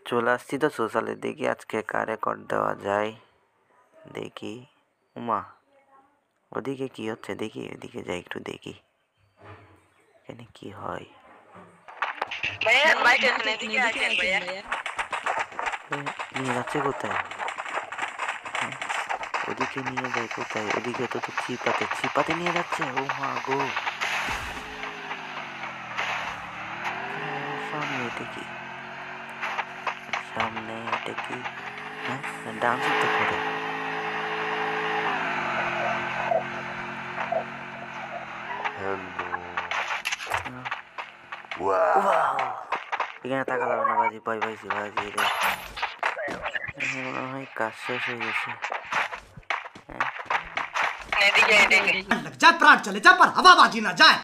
চলে আসছি তো সোশ্যালে, দেখি আজকে কারে কর দেওয়া যায়। দেখি উমা ওদিকে কি হচ্ছে দেখি, ওদিকে যাই একটু দেখি এখানে কি হয়। নিয়ে যাচ্ছে কোথায়? ওদিকে নিয়ে যায় কোথায়? ওদিকে তো চিপাতে নিয়ে যাচ্ছে। ও মা গো, সামনে এটা কি? হ্যাঁ, ডান্স তো করে। এখানে তাকা যাবে না বাজি, ভয় পাইছি বাজি রে। মনে হয় কাজ শেষ হয়ে গেছে। लग जाए प्राण चले जाए पर हवाबाजी ना जाए।